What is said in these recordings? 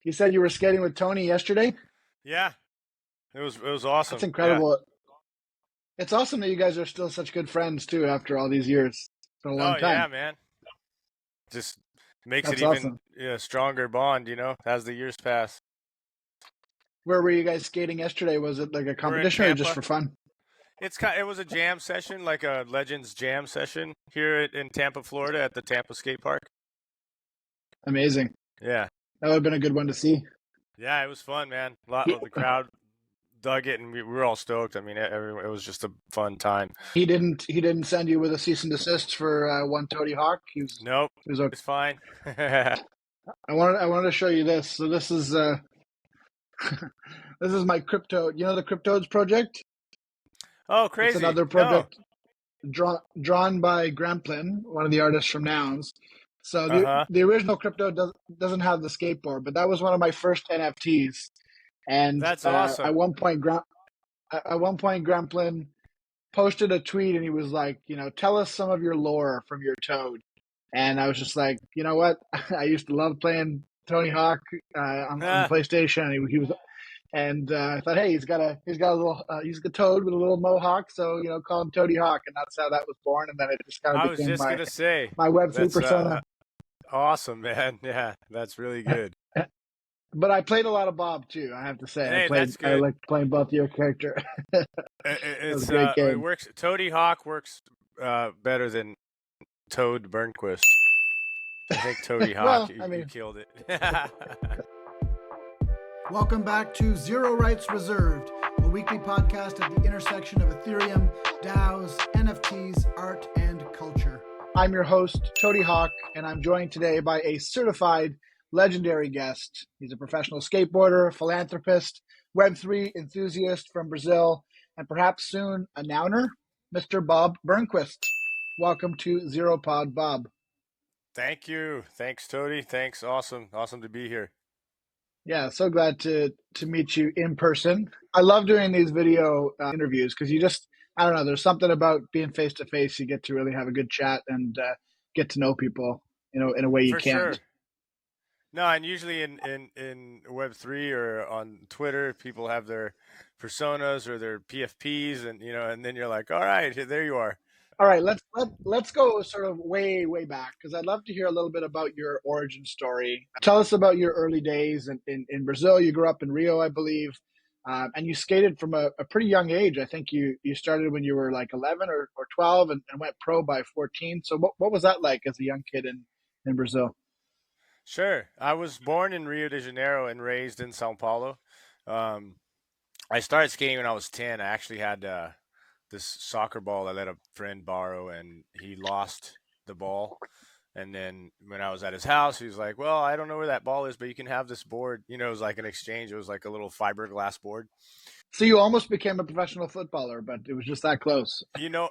You said you were skating with Tony yesterday? Yeah, it was awesome. That's Yeah. incredible. It's awesome that you guys are still such good friends too after all these years. It's been a long Oh yeah, time. man. Just makes it That's even awesome. stronger bond, as the years pass. Where were you guys skating yesterday? Was it like a We're in competition or just Tampa. for fun? It was a jam session, like a Legends jam session here in Tampa, Florida, at the Tampa skate park. Amazing. Yeah. That would have been a good one to see. Yeah, it was fun, man. A lot He, of the crowd dug it, and we were all stoked. I mean, it was just a fun time. he didn't send you with a cease and desist for one Toady Hawk. Nope, He was okay. it's fine. I wanted to show you this. So this is this is my crypto. You know the Cryptodes project? Oh, It's crazy. another No. project drawn by Gramplin, one of the artists from Nouns. So Uh the huh. the original crypto doesn't have the skateboard, but that was one of my first NFTs. And That's awesome. at one point, Gramplin posted a tweet, and he was like, tell us some of your lore from your Toad. And I was just like, you know what? I used to love playing Tony Hawk on the Ah, PlayStation. And he was, and I thought, hey, he's got a little, he's a toad with a little mohawk, so call him Toady Hawk, and that's how that was born. And then it just kind of I was became just my gonna say my Web three that's persona. awesome, man. Yeah, that's really good. But I played a lot of Bob too. I have to say, Hey, that's I good. liked playing both your character. It was a great It game. works. Toady Hawk works better than Toad Burnquist. I think Toady Hawk, Well, I you mean, killed it. welcome back to Zero Rights Reserved, a weekly podcast at the intersection of Ethereum, DAOs, NFTs, art, and culture. I'm your host, Toady Hawk, and I'm joined today by a certified legendary guest. He's a professional skateboarder, philanthropist, Web3 enthusiast from Brazil, and perhaps soon a Nouner, Mr. Bob Burnquist. Welcome to ZeroPod, Bob. Thank you. Thanks, Toady. Thanks. Awesome. Awesome to be here. Yeah, so glad to meet you in person. I love doing these video interviews because I don't know, there's something about being face to face. You get to really have a good chat and get to know people, in a way you For can't. sure. No, and usually in Web3 or on Twitter, people have their personas or their PFPs, and then you're like, all right, there you are. All right, let's go sort of way back because I'd love to hear a little bit about your origin story. Tell us about your early days in Brazil. You grew up in Rio, I believe, and you skated from a pretty young age. I think you started when you were like 11 or 12 and went pro by 14. So what was that like as a young kid in Brazil? Sure. I was born in Rio de Janeiro and raised in Sao Paulo. Um, I started skating when I was 10. I actually had this soccer ball I let a friend borrow, and he lost the ball. And then when I was at his house, he was like, "Well, I don't know where that ball is, but you can have this board." It was like an exchange. It was like a little fiberglass board. So you almost became a professional footballer, but it was just that close. You know,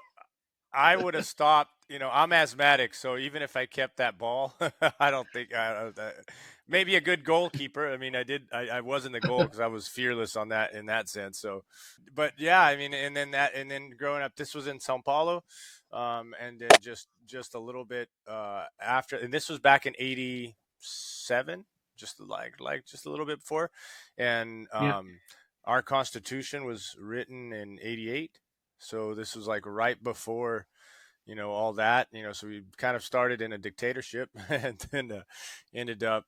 I would have stopped. I'm asthmatic, so even if I kept that ball, I don't think maybe a good goalkeeper. I mean, I wasn't the goal because I was fearless on that in that sense. So, but yeah, I mean, and then growing up, this was in Sao Paulo, and then just a little bit after, and this was back in '87, just like just a little bit before, and Yeah. our Constitution was written in '88. So this was like right before, all that, so we kind of started in a dictatorship and then ended up,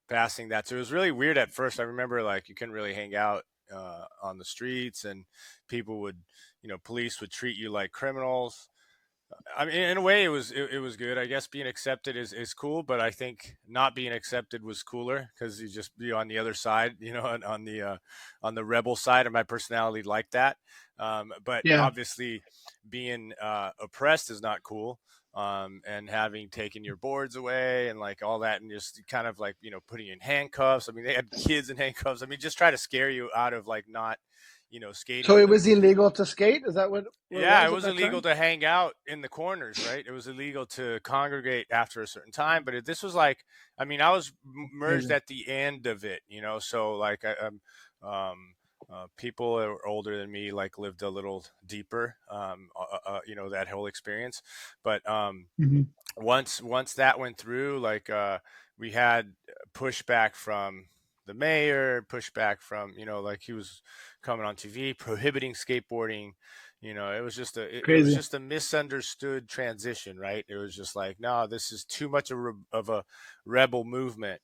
passing that. So it was really weird at first. I remember like you couldn't really hang out on the streets, and people would, police would treat you like criminals. I mean, in a way, it was good. I guess being accepted is cool, but I think not being accepted was cooler because you just be on the other side, on the rebel side of my personality, like that. But Yeah. obviously, being oppressed is not cool. And having taken your boards away and like all that, and just kind of like putting you in handcuffs. I mean, they had kids in handcuffs. I mean, just try to scare you out of like not skating So in it the. was illegal to skate? Is that what it Yeah, it was at was that illegal time? to hang out in the corners, right? It was illegal to congregate after a certain time, but this was like, I mean, I was merged Amazing. at the end of it, so like people that were older than me like lived a little deeper, that whole experience. But Hmm. once that went through, like we had pushback from the mayor, pushback from, like he was coming on TV prohibiting skateboarding. It was just it was Crazy. just a misunderstood transition, right? It was just like, no, this is too much of a rebel movement.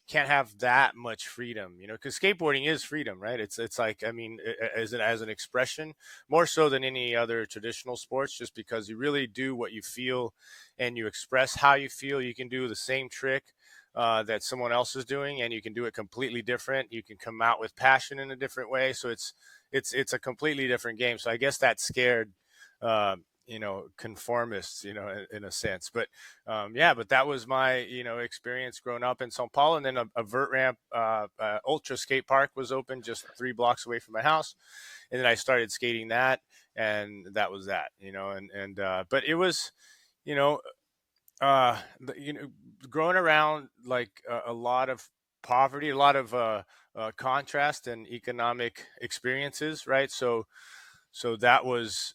Can't have that much freedom. Because skateboarding is freedom, right? It's like, I mean, as an expression, more so than any other traditional sports, just because you really do what you feel and you express how you feel. You can do the same trick that someone else is doing, and you can do it completely different. You can come out with passion in a different way. So it's a completely different game. So I guess that scared, conformists, in a sense. But but that was my, experience growing up in Sao Paulo. And then a vert ramp, ultra skate park was open just 3 blocks away from my house. And then I started skating that, and that was that, but it was, you know, growing around like a lot of poverty, a lot of contrast and economic experiences, right? So that was,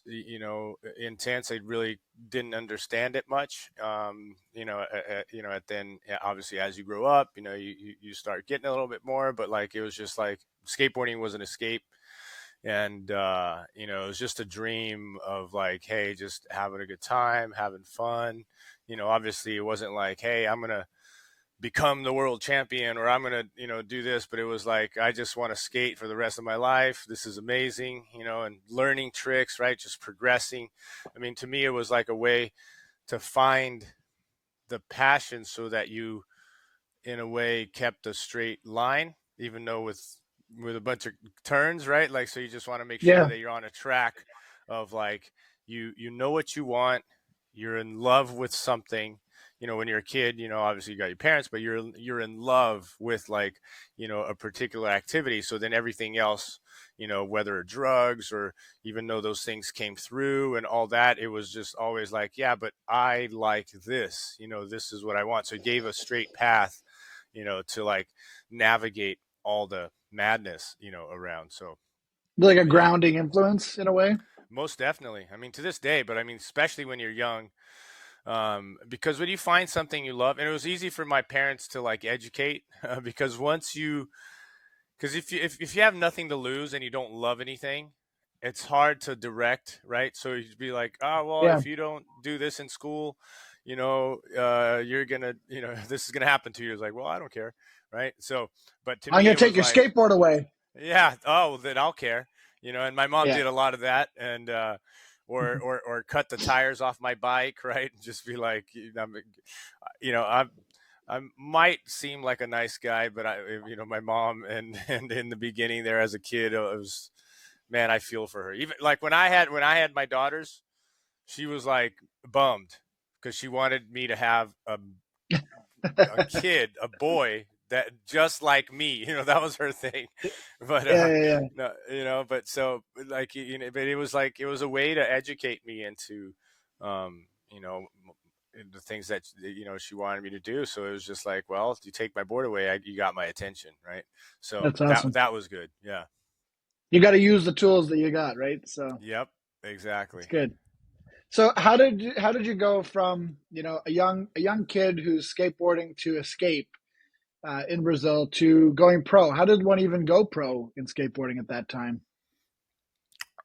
intense. I really didn't understand it much. Then obviously as you grow up, you start getting a little bit more, but like it was just like skateboarding was an escape. And it was just a dream of like, hey, just having a good time, having fun. Obviously it wasn't like, hey, I'm gonna become the world champion, or I'm gonna, do this. But it was like, I just want to skate for the rest of my life. This is amazing, and learning tricks, right? Just progressing. I mean, to me, it was like a way to find the passion so that you, in a way, kept a straight line, even though with a bunch of turns, right? Like, so you just want to make sure Yeah. that you're on a track of like, you know what you want, you're in love with something. When you're a kid, obviously you got your parents, but you're in love with like, a particular activity. So then everything else, whether drugs or, even though those things came through and all that, it was just always like, yeah, but I like this, this is what I want. So it gave a straight path, to like navigate all the madness, around. So Like a yeah, grounding influence in a way. most definitely. I mean, to this day, but I mean, especially when you're young, because when you find something you love, and it was easy for my parents to like educate, because because if you have nothing to lose and you don't love anything, it's hard to direct, right? So you'd be like, oh well, Yeah. if you don't do this in school, you're gonna, this is gonna happen to you. It's like, well, I don't care, right? So, but to I'm me, going it to take was your like, skateboard away. yeah, oh, then I'll care, and my mom Yeah. did a lot of that, and or cut the tires off my bike, right? And just be like, I might seem like a nice guy, but my mom, and in the beginning there as a kid, it was, man, I feel for her. Even like when I had my daughters, she was like bummed because she wanted me to have a kid, a boy that just like me. That was her thing. But Yeah. Yeah. Yeah. no, but so like, but it was like, it was a way to educate me into, um, you know, the things that, she wanted me to do. So it was just like, well, if you take my board away, you got my attention, right? So That's that awesome. that was good. Yeah. You got to use the tools that you got, right? So Yep. it's Exactly. good. So how did you go from a young kid who's skateboarding to escape in Brazil to going pro? How did one even go pro in skateboarding at that time?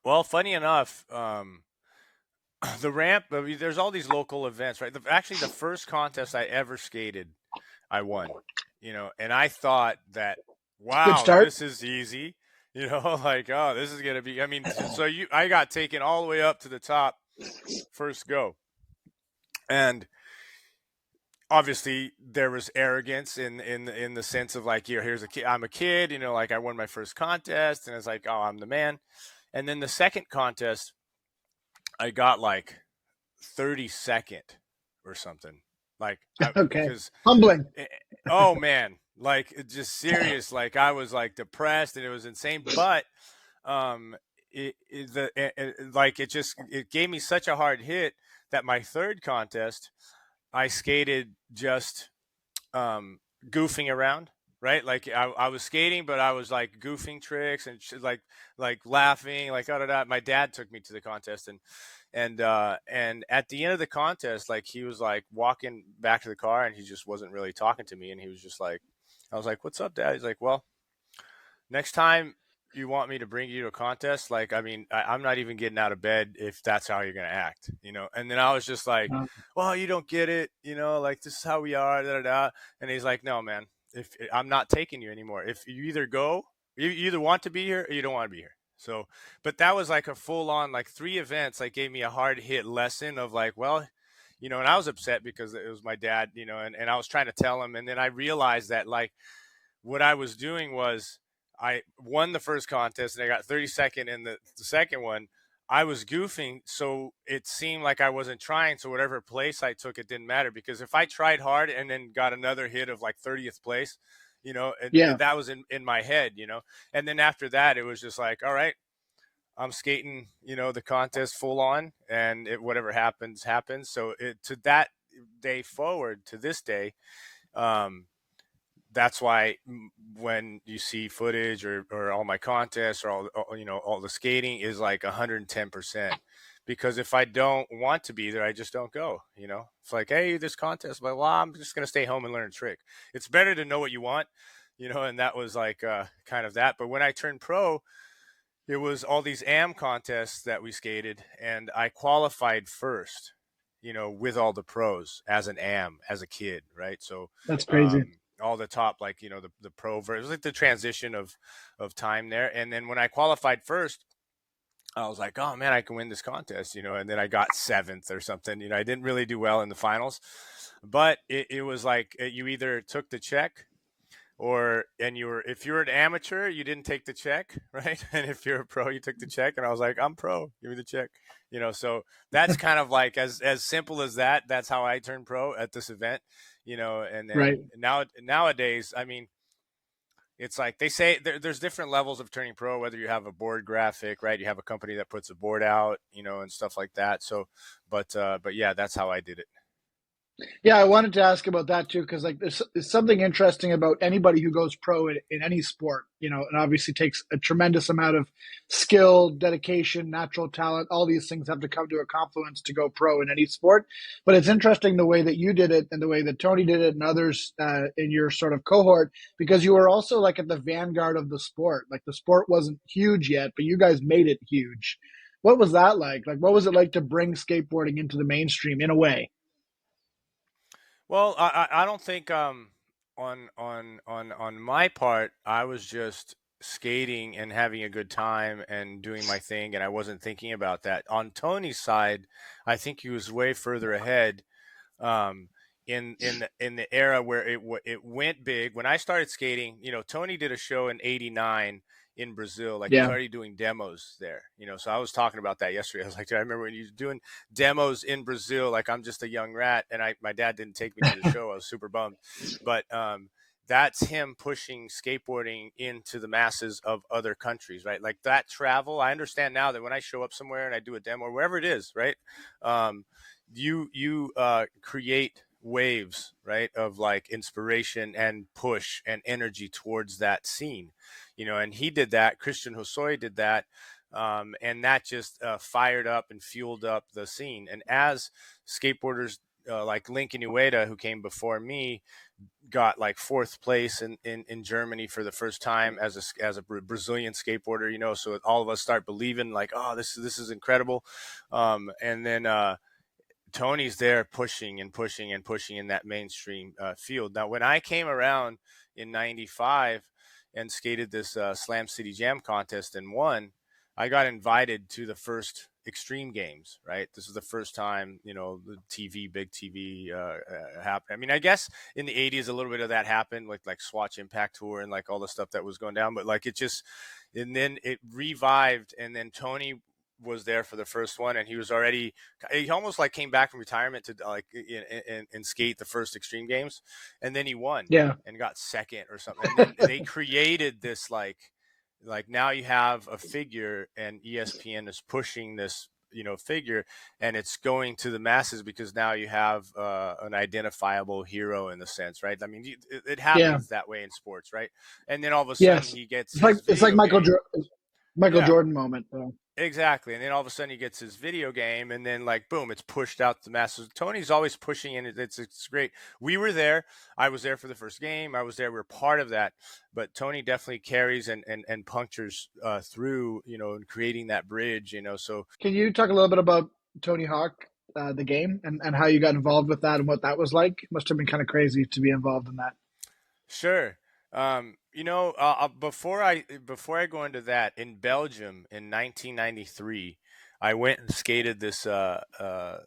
Well, funny enough, the ramp. I mean, there's all these local events, right? Actually, the first contest I ever skated, I won. And I thought that, Good wow, start. this is easy. Like, oh, this is gonna be. I mean, so I got taken all the way up to the top first go, and obviously there was arrogance in the sense of like, here's a kid, I'm a kid, like I won my first contest, and it's like, oh, I'm the man. And then the second contest, I got like 32nd or something. Like, Okay. because Humbling. oh man, like just serious. Like I was like depressed, and it was insane. But um, it gave me such a hard hit that my third contest, I skated just goofing around. right? Like I was skating, but I was like goofing tricks and like laughing, like my dad took me to the contest, and at the end of the contest, like he was like walking back to the car, and he just wasn't really talking to me, and he was just like, I was like, "What's up, Dad?" He's like, "Well, next time you want me to bring you to a contest, like, I mean, I'm not even getting out of bed if that's how you're going to act, you know?" And then I was just like, well, you don't get it, you know, like this is how we are, da, da, da. And he's like, no, man, if I'm not taking you anymore, if you either go, you either want to be here or you don't want to be here. So, but that was like a full on, like 3 events, like gave me a hard hit lesson of like, well, you know, and I was upset because it was my dad, you know, and I was trying to tell him. And then I realized that like what I was doing was I won the first contest and I got 32nd in the second one. I was goofing, so it seemed like I wasn't trying. So whatever place I took, it didn't matter, because if I tried hard and then got another hit of like 30th place, you know, and that was in my head, you know. And then after that, it was just like, all right, I'm skating, you know, the contest full on, and whatever happens, happens. So to that day forward to this day, that's why when you see footage or all my contests or all, you know, all the skating is like 110%, because if I don't want to be there, I just don't go, you know. It's like, hey, this contest, but well, I'm just going to stay home and learn a trick. It's better to know what you want, you know. And that was like kind of that. But when I turned pro, it was all these AM contests that we skated, and I qualified first, you know, with all the pros as an AM as a kid, right? So That's crazy. all the top, like, you know, the pro version, it was like the transition of time there. And then when I qualified first, I was like, oh man, I can win this contest, you know. And then I got 7th or something, you know. I didn't really do well in the finals, but it was like you either took the check, or if you're an amateur, you didn't take the check, right? And if you're a pro, you took the check. And I was like, I'm pro, give me the check, you know. So that's kind of like as simple as that. That's how I turned pro at this event, you know. And then nowadays, I mean, it's like they say there's different levels of turning pro, whether you have a board graphic, right? You have a company that puts a board out, you know, and stuff like that. So, but yeah, that's how I did it. Yeah, I wanted to ask about that too, because like there's something interesting about anybody who goes pro in any sport, you know, and obviously takes a tremendous amount of skill, dedication, natural talent. All these things have to come to a confluence to go pro in any sport. But it's interesting the way that you did it and the way that Tony did it and others in your sort of cohort, because you were also like at the vanguard of the sport. Like the sport wasn't huge yet, but you guys made it huge. What was that like? Like, what was it like to bring skateboarding into the mainstream in a way? Well, I don't think on my part, I was just skating and having a good time and doing my thing, and I wasn't thinking about that. On Tony's side, I think he was way further ahead, um, in the era where it went big. When I started skating, you know, Tony did a show in '89 in Brazil. Like, he was already doing demos there, you know. So I was talking about that yesterday. I was like, dude, I remember when you were doing demos in Brazil. Like, I'm just a young rat, and my dad didn't take me to the show. I was super bummed. But that's him pushing skateboarding into the masses of other countries, right? Like that travel. I understand now that when I show up somewhere and I do a demo or wherever it is, right? You create waves, right, of like inspiration and push and energy towards that scene, you know. And he did that. Christian Hosoi did that, and that just fired up and fueled up the scene. And as skateboarders like Lincoln Ueda, who came before me, got like 4th place in Germany for the first time as a Brazilian skateboarder, you know. So all of us start believing like, oh, this is incredible, and then Tony's there pushing and pushing and pushing in that mainstream field. Now, when I came around in '95 and skated this Slam City Jam contest and won, I got invited to the first Extreme Games, right? This is the first time, you know, the big TV happened. I mean, I guess in the 80s, a little bit of that happened, like Swatch Impact Tour and like all the stuff that was going down. But like and then it revived, and then Tony was there for the first one, and he almost like came back from retirement to like and skate the first Extreme Games, and then he won and got 2nd or something. And then they created this like now you have a figure, and ESPN is pushing this figure, and it's going to the masses because now you have an identifiable hero in the sense, right? I mean, it Yeah. happens that way in sports, right? And then all of a sudden Yes. he gets It's like his video game. Michael Yeah, Jordan moment. exactly. And then all of a sudden he gets his video game, and then like boom, it's pushed out to the masses. Tony's always pushing in. It's great. We were there. I was there for the first game. I was there. We are part of that. But Tony definitely carries and punctures through, and creating that bridge. So Can you talk a little bit about Tony Hawk, the game, and how you got involved with that and what that was like? Must have been kind of crazy to be involved in that. sure. Before I go into that, in Belgium in 1993, I went and skated this. I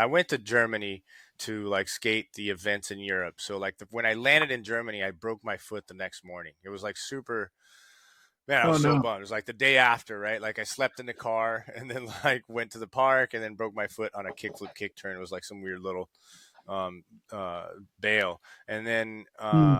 went to Germany to like skate the events in Europe. So like when I landed in Germany, I broke my foot the next morning. It was like super. Man, I Oh was so no. bummed. It was like the day after, right? Like I slept in the car and then like went to the park and then broke my foot on a kickflip kick turn. It was like some weird little um, bail, and then Hmm.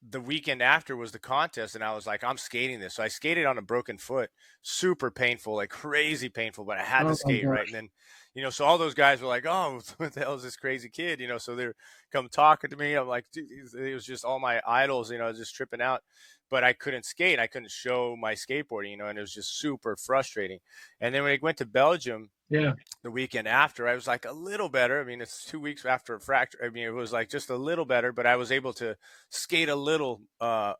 the weekend after was the contest, and I was like, I'm skating this. So I skated on a broken foot, super painful, like crazy painful, but I had to Oh my skate, right? And gosh. then, so all those guys were like, oh, what the hell is this crazy kid? So they're come talking to me. I'm like, dude, it was just all my idols, just tripping out. But I couldn't skate. I couldn't show my skateboarding, and it was just super frustrating. And then when I went to Belgium, Yeah. the weekend after, I was like a little better. I mean, it's 2 weeks after a fracture. I mean, it was like just a little better, but I was able to skate a little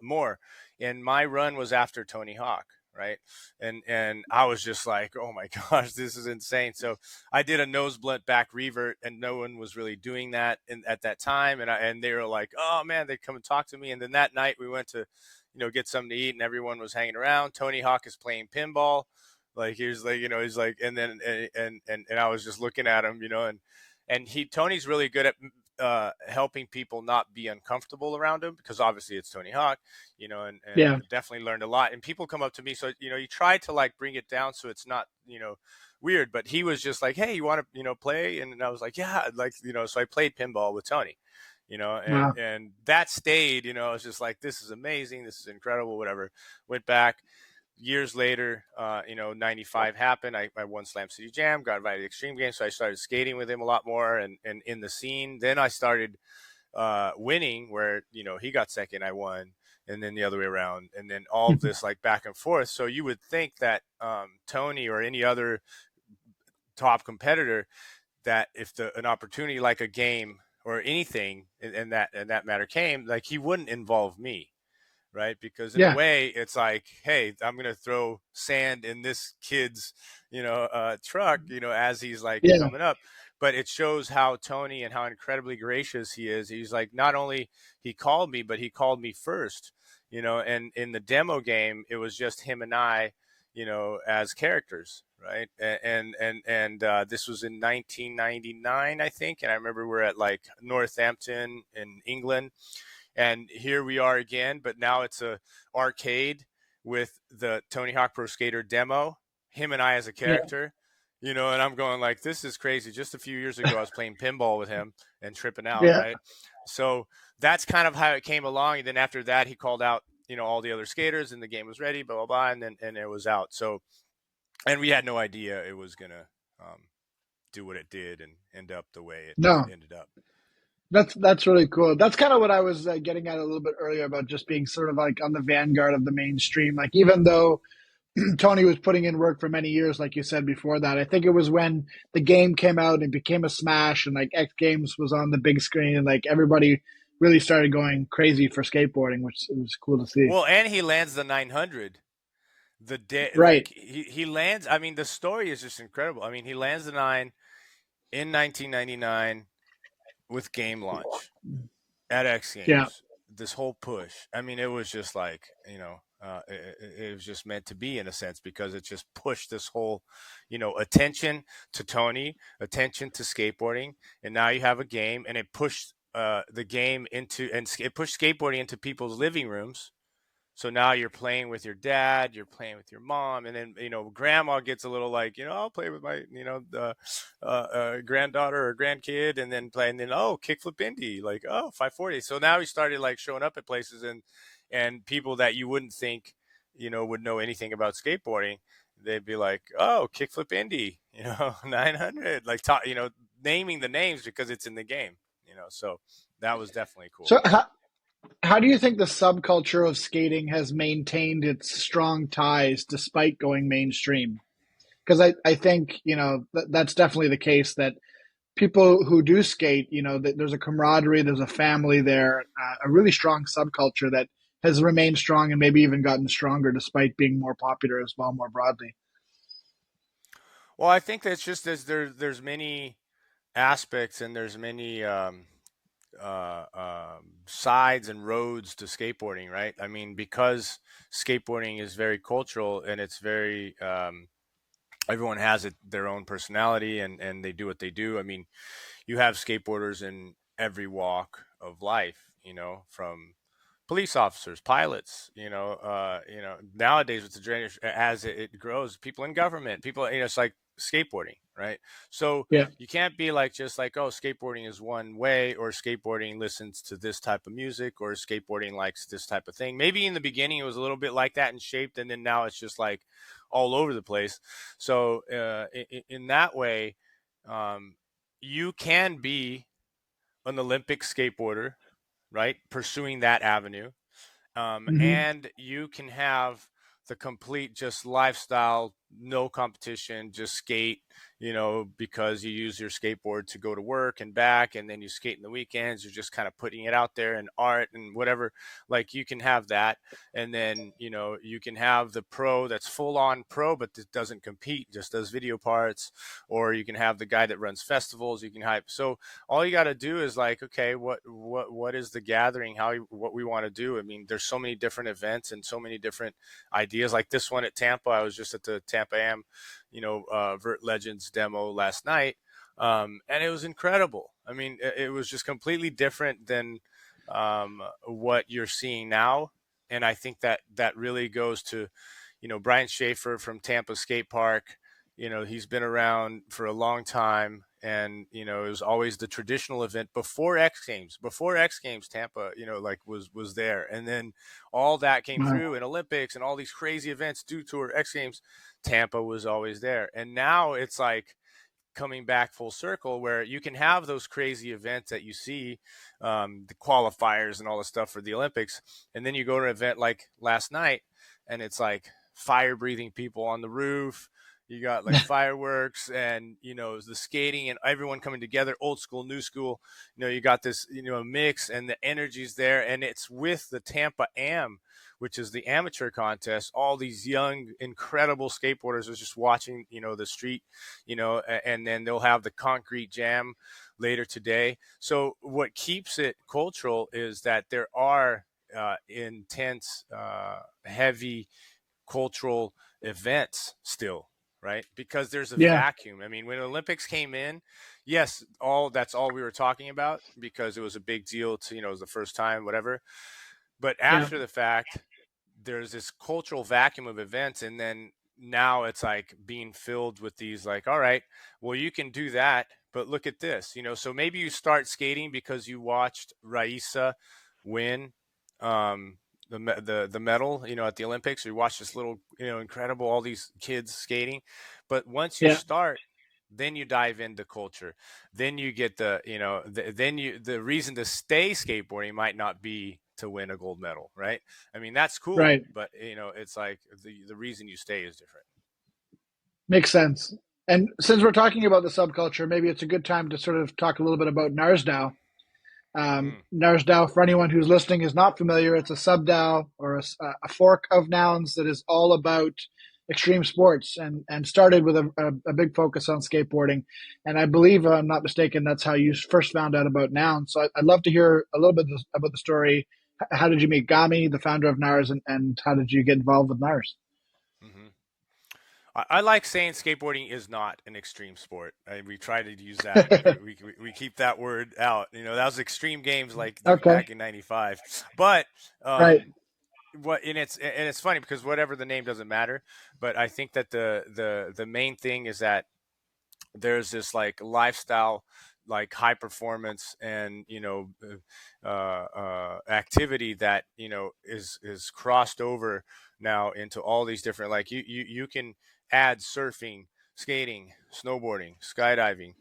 more. And my run was after Tony Hawk, right? And I was just like, oh my gosh, this is insane. So I did a nose blunt back revert, and no one was really doing that at that time. And they were like, oh man, they'd come and talk to me. And then that night we went to, get something to eat, and everyone was hanging around. Tony Hawk is playing pinball. Like he was like, he's like, and then and I was just looking at him, and Tony's really good at helping people not be uncomfortable around him, because obviously it's Tony Hawk, and Yeah. definitely learned a lot. And people come up to me, so you try to like bring it down so it's not weird, but he was just like, hey, you want to play? And I was like, yeah, like so I played pinball with Tony, and Wow. that stayed, I was just like, this is amazing, this is incredible, whatever. Went back years later, 95 happened. I won Slam City Jam, got invited to Extreme Games. So I started skating with him a lot more and in the scene. Then I started winning where, he got second, I won, and then the other way around. And then all of this like back and forth. So you would think that Tony or any other top competitor, that if an opportunity like a game or anything in that matter came, like he wouldn't involve me, right? Because in a Yeah. way, it's like, hey, I'm gonna throw sand in this kid's, truck, as he's like Yeah. coming up. But it shows how Tony and how incredibly gracious he is. He's like, not only he called me, but he called me first, And in the demo game, it was just him and I, as characters, right? And this was in 1999, I think. And I remember we're at like Northampton in England, and here we are again, but now it's a arcade with the Tony Hawk Pro Skater demo, him and I as a Yeah. character, and I'm going like, this is crazy. Just a few years ago, I was playing pinball with him and tripping out, Yeah. right? So that's kind of how it came along. And then after that, he called out, all the other skaters, and the game was ready, blah, blah, blah, and it was out. So, and we had no idea it was going to do what it did and end up the way it No. ended up. That's really cool. That's kind of what I was getting at a little bit earlier about just being sort of like on the vanguard of the mainstream. Like even though Tony was putting in work for many years, like you said before that, I think it was when the game came out and became a smash, and like X Games was on the big screen, and like everybody really started going crazy for skateboarding, which was cool to see. Well, and he lands the 900 the day, Right. like he lands. I mean, the story is just incredible. I mean, he lands the 9 in 1999 with game launch at X Yeah. Games. This whole push, I mean, it was just like, it was just meant to be in a sense, because it just pushed this whole, attention to Tony, attention to skateboarding, and now you have a game, and it pushed the game into, and it pushed skateboarding into people's living rooms. So now you're playing with your dad, you're playing with your mom, and then grandma gets a little like, I'll play with my granddaughter or grandkid, and then play, and then kickflip indie, like 540. So now he started like showing up at places, and people that you wouldn't think would know anything about skateboarding, they'd be like, oh, kickflip indie, 900, like, naming the names because it's in the game, so that was definitely cool. So how do you think the subculture of skating has maintained its strong ties despite going mainstream? Because I think, that's definitely the case that people who do skate, there's a camaraderie, there's a family there, a really strong subculture that has remained strong and maybe even gotten stronger despite being more popular as well, more broadly. Well, I think that's just there's many aspects, and there's many sides and roads to skateboarding, right? I mean, because skateboarding is very cultural, and it's very everyone has their own personality, and they do what they do. I mean, you have skateboarders in every walk of life, from police officers, pilots, nowadays with the generation, as it grows, people in government, people, it's like skateboarding, right? So Yeah. you can't be like, just like, oh, skateboarding is one way, or skateboarding listens to this type of music, or skateboarding likes this type of thing. Maybe in the beginning it was a little bit like that and shaped, and then now it's just like all over the place. So in that way, um, you can be an Olympic skateboarder, right? Pursuing that avenue. Mm-hmm. And you can have the complete just lifestyle, no competition, just skate, because you use your skateboard to go to work and back, and then you skate in the weekends. You're just kind of putting it out there, and art and whatever. Like, you can have that. And then, you can have the pro that's full on pro, but that doesn't compete, just does video parts. Or you can have the guy that runs festivals. You can hype. So all you got to do is like, okay, what is the gathering? What we want to do? I mean, there's so many different events and so many different ideas. Like this one at Tampa, I was just at the Tampa Am, Vert Legends demo last night, and it was incredible. I mean, it was just completely different than what you're seeing now, and I think that really goes to, Brian Schaefer from Tampa Skate Park. He's been around for a long time, and it was always the traditional event before X Games. Before X Games, Tampa, like was there, and then all that came Wow. through, and Olympics and all these crazy events, Dew Tour, X Games. Tampa was always there, and now it's like coming back full circle, where you can have those crazy events that you see, the qualifiers and all the stuff for the Olympics, and then you go to an event like last night, and it's like fire breathing people on the roof. You got like fireworks, and the skating, and everyone coming together, old school, new school. You got this mix, and the energy's there, and it's with the Tampa Am, which is the amateur contest. All these young, incredible skateboarders are just watching, the street, and then they'll have the concrete jam later today. So what keeps it cultural is that there are intense, heavy cultural events still, right? Because there's a Yeah. vacuum. I mean, when Olympics came in, yes, that's all we were talking about, because it was a big deal to, it was the first time, whatever. But Yeah. after the fact, there's this cultural vacuum of events, and then now it's like being filled with these, like, all right, well, you can do that, but look at this, so maybe you start skating because you watched Raisa win the medal, at the Olympics, or you watch this little, incredible, all these kids skating. But once you Yeah. start, then you dive into culture. Then you get the reason to stay skateboarding might not be to win a gold medal, right? I mean, that's cool, Right. but it's like the reason you stay is different. Makes sense. And since we're talking about the subculture, maybe it's a good time to sort of talk a little bit about Gnars DAO. Mm. Gnars DAO, for anyone who's listening, is not familiar, it's a sub DAO or a fork of Nouns that is all about extreme sports, and started with a big focus on skateboarding. And I believe, if I'm not mistaken, that's how you first found out about Nouns. So I'd love to hear a little bit about the story. How did you meet Gami, the founder of Gnars, and how did you get involved with Gnars? Mm-hmm. I like saying skateboarding is not an extreme sport. We try to use that. We keep that word out. That was extreme games like Okay. back in '95. But Right. it's funny because whatever the name doesn't matter. But I think that the main thing is that there's this like lifestyle, like high performance, and activity that is crossed over now into all these different, like you can add surfing, skating, snowboarding, skydiving,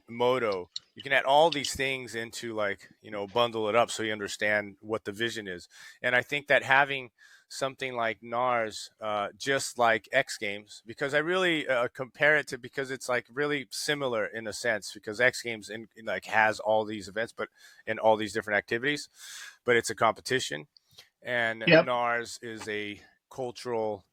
moto. You can add all these things into like, bundle it up so you understand what the vision is. And I think that having something like NARS, just like X Games, because I really compare it to, because it's like really similar in a sense, because X Games like has all these events, but in all these different activities, but it's a competition, and Yep. NARS is a cultural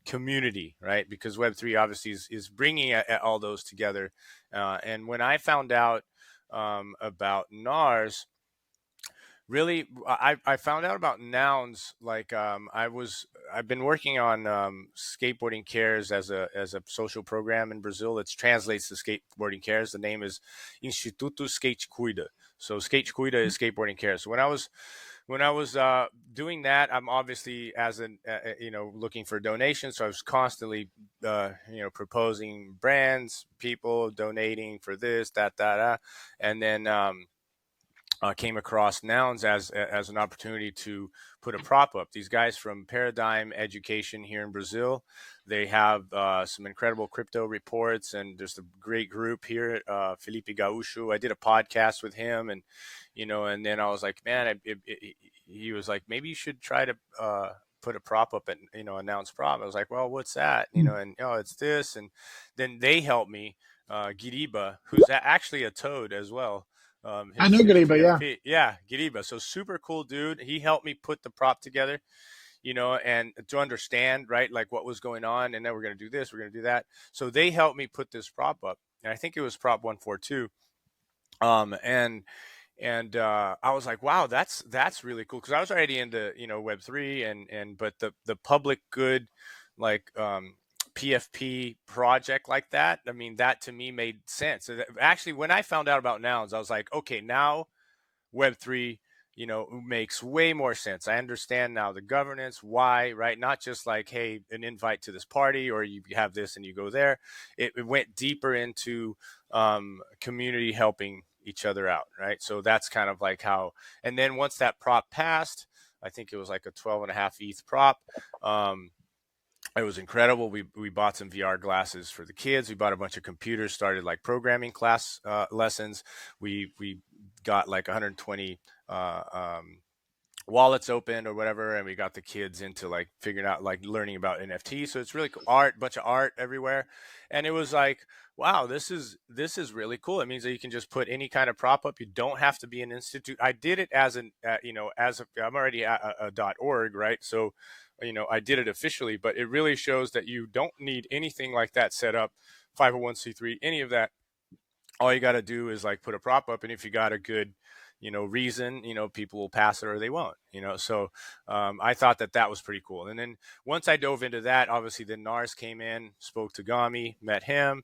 community, right? Because Web3 obviously is bringing all those together. And when I found out about NARS, really, I found out about Nouns. Like I've been working on Skateboarding Cares as a social program in Brazil that translates to Skateboarding Cares. The name is Instituto Skate Cuida. So Skate Cuida is Skateboarding Cares. So when I was doing that, I'm obviously as an looking for donations. So I was constantly proposing brands, people donating for this, that, and then came across Nouns as an opportunity to put a prop up. These guys from Paradigm Education here in Brazil, they have some incredible crypto reports, and there's a great group here. Felipe Gaúcho, I did a podcast with him, and and then I was like, man, he was like, maybe you should try to put a prop up at a Nouns prop. I was like, well, what's that? And it's this, and then they helped me. Giriba, who's actually a toad as well. I know His Gariba, yeah. PFP. Yeah, Giriba. So super cool dude. He helped me put the prop together, and to understand, right, like what was going on. And then we're going to do this, we're going to do that. So they helped me put this prop up. And I think it was prop 142. And I was like, wow, that's really cool. Cause I was already into, Web3 but the public good, like, PFP project like that. I mean, that to me made sense. Actually, when I found out about Nouns, I was like, okay, now Web3, makes way more sense. I understand now the governance, why, right? Not just like, hey, an invite to this party, or you have this and you go there. It went deeper into community helping each other out, right? So that's kind of like how, and then once that prop passed, I think it was like a 12.5 ETH prop. It was incredible. We bought some VR glasses for the kids. We bought a bunch of computers, started like programming class lessons. We got like 120 wallets open or whatever, and we got the kids into like figuring out, like learning about NFTs. So it's really cool. Bunch of art everywhere, and it was like, wow, this is really cool. It means that you can just put any kind of prop up. You don't have to be an institute. I did it as I'm already at a .org, right? So I did it officially, but it really shows that you don't need anything like that set up, 501c3, any of that. All you got to do is like put a prop up, and if you got a good reason, people will pass it or they won't, so I thought that was pretty cool. And then once I dove into that, obviously then NARS came in, spoke to Gami, met him,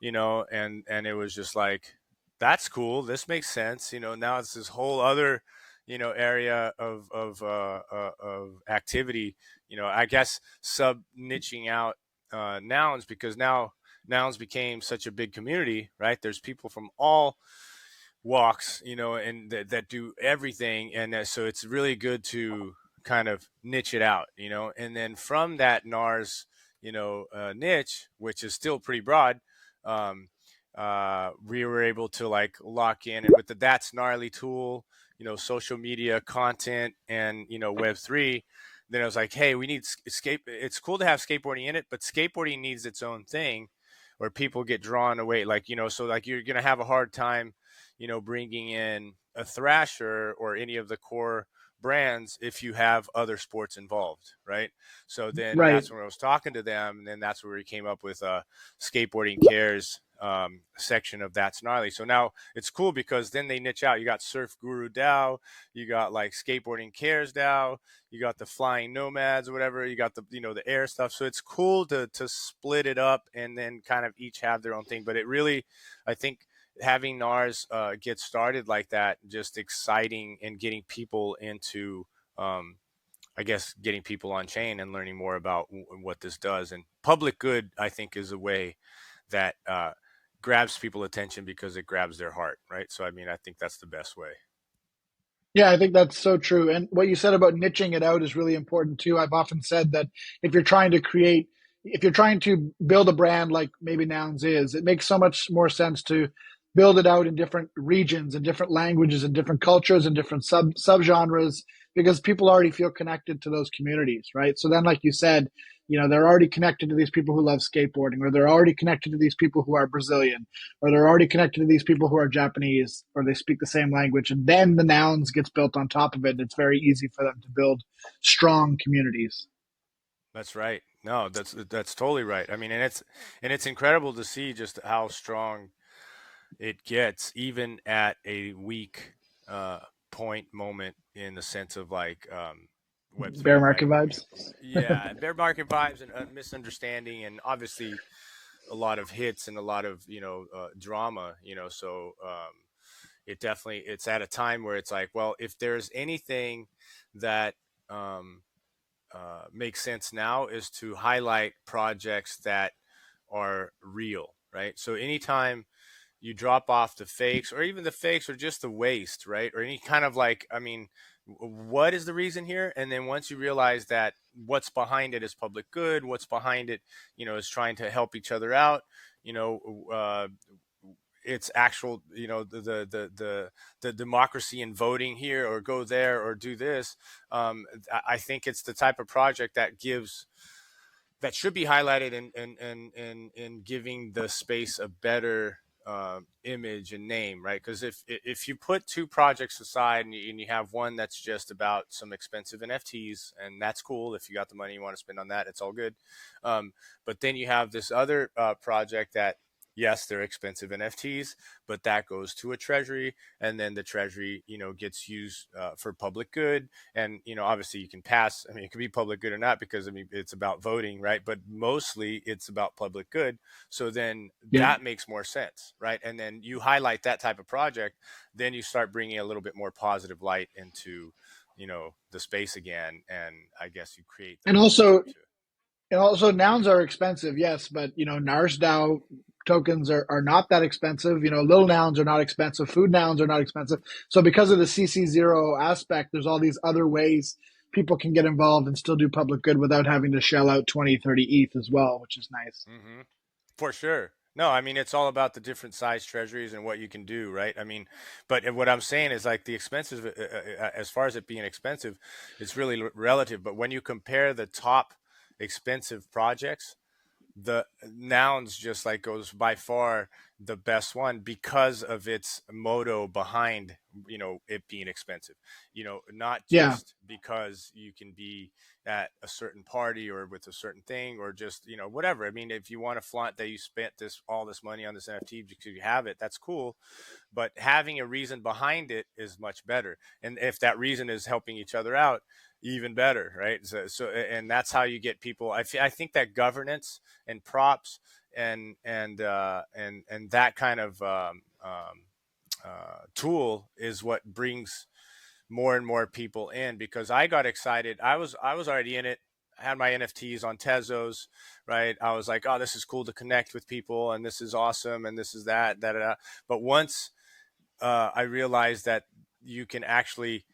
and it was just like, that's cool, this makes sense. Now it's this whole other area of activity, I guess sub niching out Nouns, because now Nouns became such a big community, right? There's people from all walks, and that do everything, and so it's really good to kind of niche it out, and then from that NARS niche, which is still pretty broad, we were able to like lock in, and with the That's Gnarly tool, social media content, and Web3, then I was like, hey, we need it's cool to have skateboarding in it, but skateboarding needs its own thing, where people get drawn away, like so like you're gonna have a hard time bringing in a Thrasher or any of the core brands if you have other sports involved, right? So then that's when I was talking to them, and then that's where we came up with a Skateboarding Cares section of That's Gnarly. So now it's cool because then they niche out. You got Surf Guru DAO, you got like Skateboarding Cares DAO, you got the Flying Nomads or whatever, you got the the air stuff. So it's cool to split it up and then kind of each have their own thing. But it really, I think, having NARS get started like that, just exciting, and getting people into, I guess, getting people on chain and learning more about what this does. And public good, I think, is a way that grabs people attention because it grabs their heart, right? So, I mean, I think that's the best way. Yeah, I think that's so true. And what you said about niching it out is really important too. I've often said that if you're trying to create if you're trying to build a brand like maybe Nouns is, it makes so much more sense to build it out in different regions and different languages and different cultures and different subgenres because people already feel connected to those communities, right? So then, like you said, they're already connected to these people who love skateboarding, or they're already connected to these people who are Brazilian, or they're already connected to these people who are Japanese, or they speak the same language. And then the Nouns gets built on top of it. And it's very easy for them to build strong communities. That's right. No, that's totally right. I mean, and it's incredible to see just how strong it gets, even at a weak uh, point moment in the sense of like Bear Web3, market right? vibes. Yeah, bear market vibes and misunderstanding, and obviously a lot of hits and a lot of drama. So it's at a time where it's like, well, if there's anything that um, makes sense now is to highlight projects that are real, right? So anytime you drop off the fakes, or even the fakes or just the waste, right? Or any kind of like, I mean, what is the reason here? And then once you realize that what's behind it is public good, what's behind it, is trying to help each other out, you know, uh, it's actual, the democracy in voting here or go there or do this. I think it's the type of project that should be highlighted in giving the space a better image and name, right? Because if you put two projects aside and you have one that's just about some expensive NFTs, and that's cool if you got the money you want to spend on that, it's all good. But then you have this other project that, yes, they're expensive NFTs, but that goes to a treasury, and then the treasury, gets used for public good. And obviously you can pass. I mean, it could be public good or not, because I mean it's about voting, right? But mostly it's about public good. So then Yeah. that makes more sense, right? And then you highlight that type of project, then you start bringing a little bit more positive light into the space again, and I guess you create the And momentum also, to. nouns are expensive, yes, but Gnars DAO tokens are not that expensive. Little nouns are not expensive. Food nouns are not expensive. So because of the CC0 aspect, there's all these other ways people can get involved and still do public good without having to shell out 20, 30 ETH as well, which is nice. Mm-hmm. For sure. No, I mean, it's all about the different size treasuries and what you can do, right? I mean, but what I'm saying is like the expenses, as far as it being expensive, it's really relative. But when you compare the top expensive projects, the Nouns just like goes by far the best one because of its motto behind it being expensive, not Yeah. just because you can be at a certain party or with a certain thing, or just whatever. I mean, if you want to flaunt that you spent all this money on this NFT because you have it, that's cool. But having a reason behind it is much better, and if that reason is helping each other out, even better, right? So and that's how you get people. I think that governance and props and that kind of tool is what brings more and more people in, because I got excited. I was already in it. I had my NFTs on Tezos, right? I was like, oh, this is cool to connect with people, and this is awesome, and this is that, da da da. But once I realized that you can actually,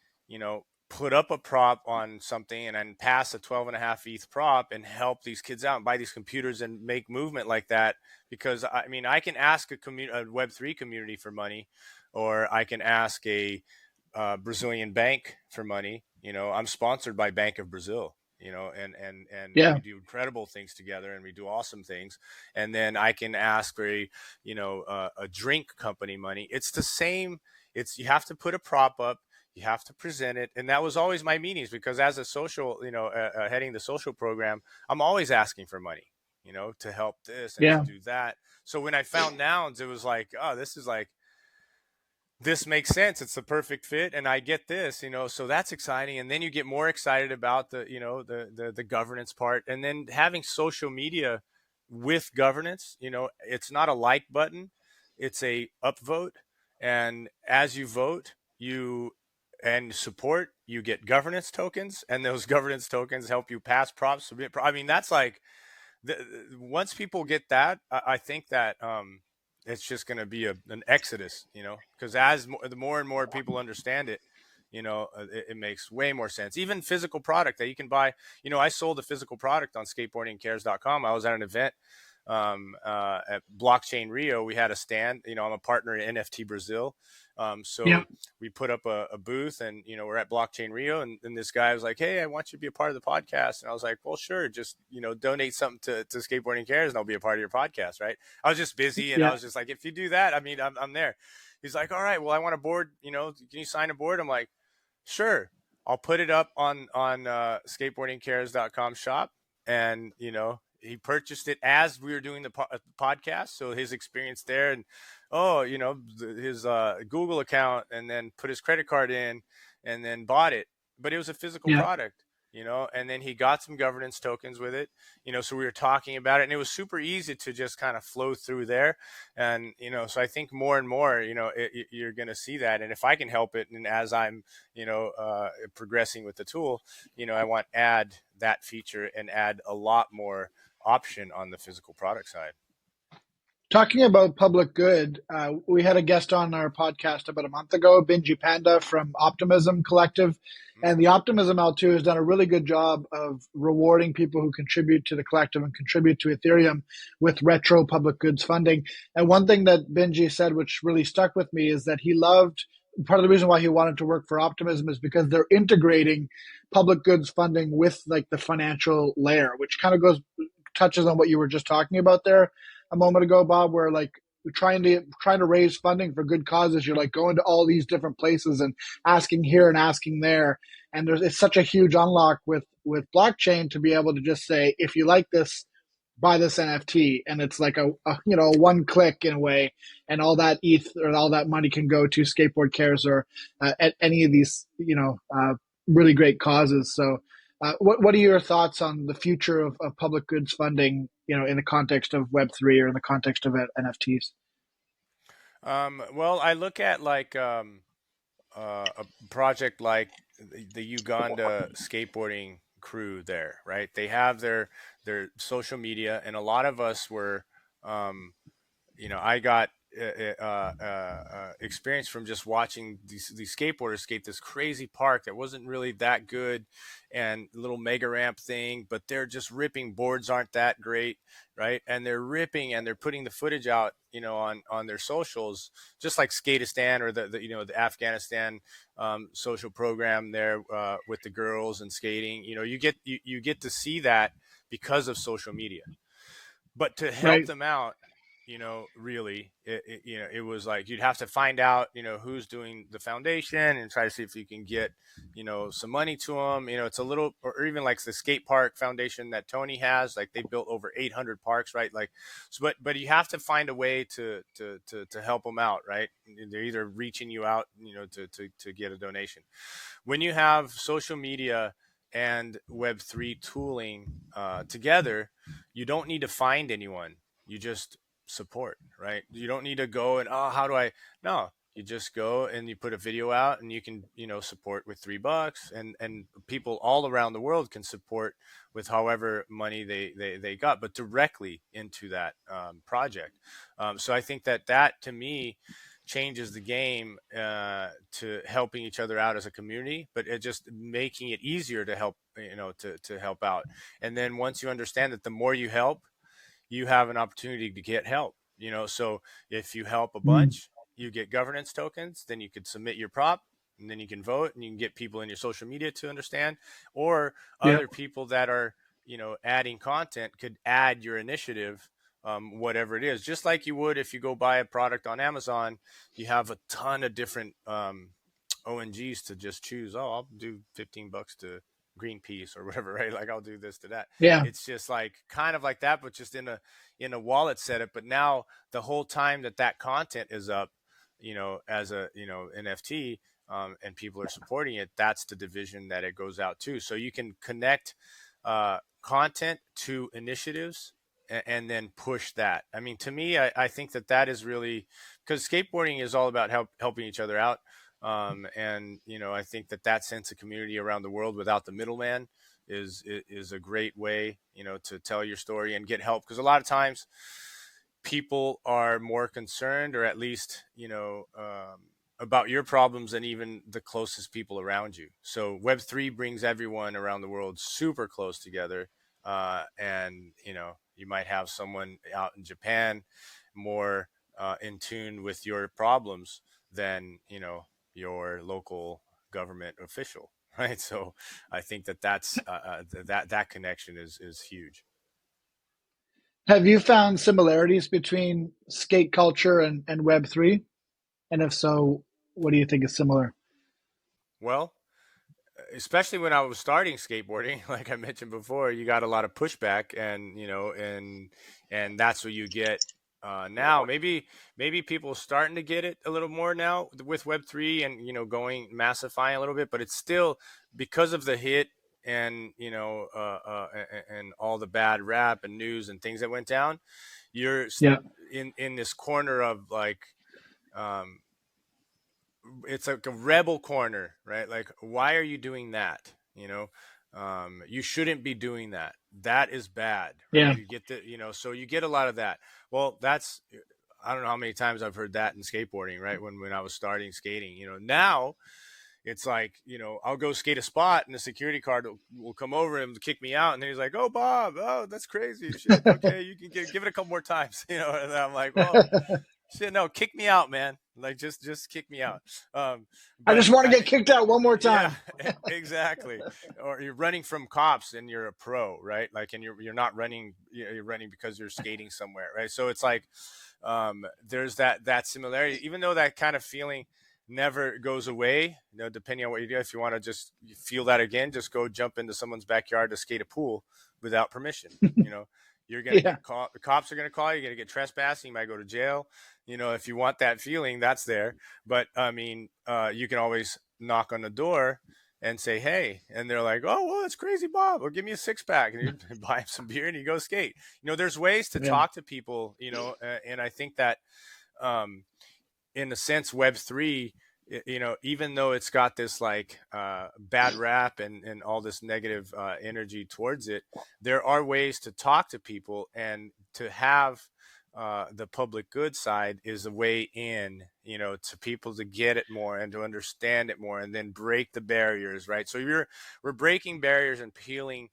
put up a prop on something and then pass a 12 and a half ETH prop and help these kids out and buy these computers and make movement like that. Because I mean, I can ask a Web3 community for money, or I can ask a Brazilian bank for money. I'm sponsored by Bank of Brazil, and Yeah. we do incredible things together, and we do awesome things. And then I can ask for a drink company money. It's the same. You have to put a prop up, you have to present it. And that was always my meetings, because as a social, heading the social program, I'm always asking for money, to help this and to Yeah. do that. So when I found Nouns, it was like, oh, this makes sense. It's the perfect fit, and I get this, so that's exciting. And then you get more excited about the governance part, and then having social media with governance. It's not a like button, it's a upvote. And as you vote, you and support, you get governance tokens, and those governance tokens help you pass props, submit I mean, that's like once people get that, I think that it's just going to be an exodus, because the more and more people understand it, it makes way more sense. Even physical product that you can buy. I sold a physical product on skateboardingcares.com. I was at an event at Blockchain Rio. We had a stand. I'm a partner in NFT Brazil. So we put up a booth, and we're at Blockchain Rio, and this guy was like, "Hey, I want you to be a part of the podcast." And I was like, "Well, sure, just donate something to Skateboarding Cares, and I'll be a part of your podcast." Right? I was just busy, and I was just like, "If you do that, I mean, I'm there." He's like, "All right, well, I want a board. Can you sign a board?" I'm like, "Sure, I'll put it up on skateboardingcares.com shop." And he purchased it as we were doing the podcast, so his experience there, and his Google account, and then put his credit card in, and then bought it. But it was a physical product, and then he got some governance tokens with it, so we were talking about it, and it was super easy to just kind of flow through there. And so I think more and more you're going to see that, and if I can help it, and as I'm progressing with the tool, I want to add that feature and add a lot more option on the physical product side. Talking about public good, we had a guest on our podcast about a month ago, Benji Panda from Optimism Collective. And the Optimism L2 has done a really good job of rewarding people who contribute to the collective and contribute to Ethereum with retro public goods funding. And one thing that Benji said, which really stuck with me, is that he loved, part of the reason why he wanted to work for Optimism is because they're integrating public goods funding with like the financial layer, which kind of touches on what you were just talking about there a moment ago, Bob, where like trying to raise funding for good causes, you're like going to all these different places and asking here and asking there, and it's such a huge unlock with blockchain to be able to just say, if you like this, buy this NFT, and it's like a one click in a way, and all that ETH or all that money can go to Skateboard Cares or at any of these really great causes. So what are your thoughts on the future of public goods funding, in the context of Web3 or in the context of NFTs? Well, I look at like a project like the Uganda skateboarding crew there, right? They have their social media, and a lot of us were, I got experience from just watching these skateboarders skate this crazy park that wasn't really that good, and little mega ramp thing, but they're just ripping. Boards aren't that great, right? And they're ripping, and they're putting the footage out, on their socials, just like Skatistan or the Afghanistan social program there with the girls and skating. You get to see that because of social media. But to help them out, really, it was like you'd have to find out, who's doing the foundation, and try to see if you can get, some money to them. It's a little, or even like the skate park foundation that Tony has, like they built over 800 parks, right? Like, so, but you have to find a way to help them out, right? They're either reaching you out, to get a donation. When you have social media and Web3 tooling together, you don't need to find anyone. You just support, right? You don't need to go and, how do I? No, you just go and you put a video out, and you can, support with $3, and people all around the world can support with however money they got, but directly into that project. So I think that to me changes the game to helping each other out as a community, but it just making it easier to help, to help out. And then once you understand that the more you help, you have an opportunity to get help, so if you help a bunch, you get governance tokens, then you could submit your prop, and then you can vote, and you can get people in your social media to understand, or other people that are, adding content could add your initiative, whatever it is, just like you would if you go buy a product on Amazon. You have a ton of different ONGs to just choose. Oh, I'll do $15 to Greenpeace or whatever, right? Like I'll do this to that. It's just like kind of like that, but just in a wallet setup. But now the whole time that content is up, as a NFT, and people are supporting it, that's the division that it goes out to. So you can connect content to initiatives and then push that. I mean, to me, I think that is really, because skateboarding is all about helping each other out. And I think that sense of community around the world without the middleman is a great way, to tell your story and get help. Because a lot of times people are more concerned, or at least, about your problems than even the closest people around you. So Web3 brings everyone around the world super close together. And, you might have someone out in Japan more in tune with your problems than, your local government official. Right. So I think that connection is huge. Have you found similarities between skate culture and Web3? And if so, what do you think is similar? Well, especially when I was starting skateboarding, like I mentioned before, you got a lot of pushback, and and that's what you get now. Maybe people are starting to get it a little more now with Web3 and going massifying a little bit, but it's still because of the hit and and all the bad rap and news and things that went down. You're Yeah, in this corner of like. Um, it's like a rebel corner, right? Like, why are you doing that? You shouldn't be doing that. That is bad, right? yeah, You get so you get a lot of that. Well, I don't know how many times I've heard that in skateboarding, right? When I was starting skating, now it's like, I'll go skate a spot and the security guard will come over and kick me out. And then he's like, "Oh, Bob, oh, that's crazy shit. Okay. You can give it a couple more times," and I'm like, well, shit, no, kick me out, man. Like just kick me out. Um, I but just want to get kicked out one more yeah, time. exactly. Or you're running from cops and you're a pro, right? Like, and you're not running. You're running because you're skating somewhere, right? So it's like there's that similarity, even though that kind of feeling never goes away. Depending on what you do, if you want to just feel that again, just go jump into someone's backyard to skate a pool without permission. You're gonna Yeah, get caught. The cops are gonna call you. You're gonna get trespassing. You might go to jail. If you want that feeling, that's there. But I mean, you can always knock on the door and say, "Hey," and they're like, "Oh, well, that's crazy, Bob. Or give me a 6-pack," and you buy him some beer and you go skate. There's ways to yeah, talk to people. And I think that, um, in a sense, Web3, even though it's got this like bad rap and all this negative energy towards it, there are ways to talk to people and to have the public good side is a way in, to people to get it more and to understand it more and then break the barriers, right? So we're breaking barriers and peeling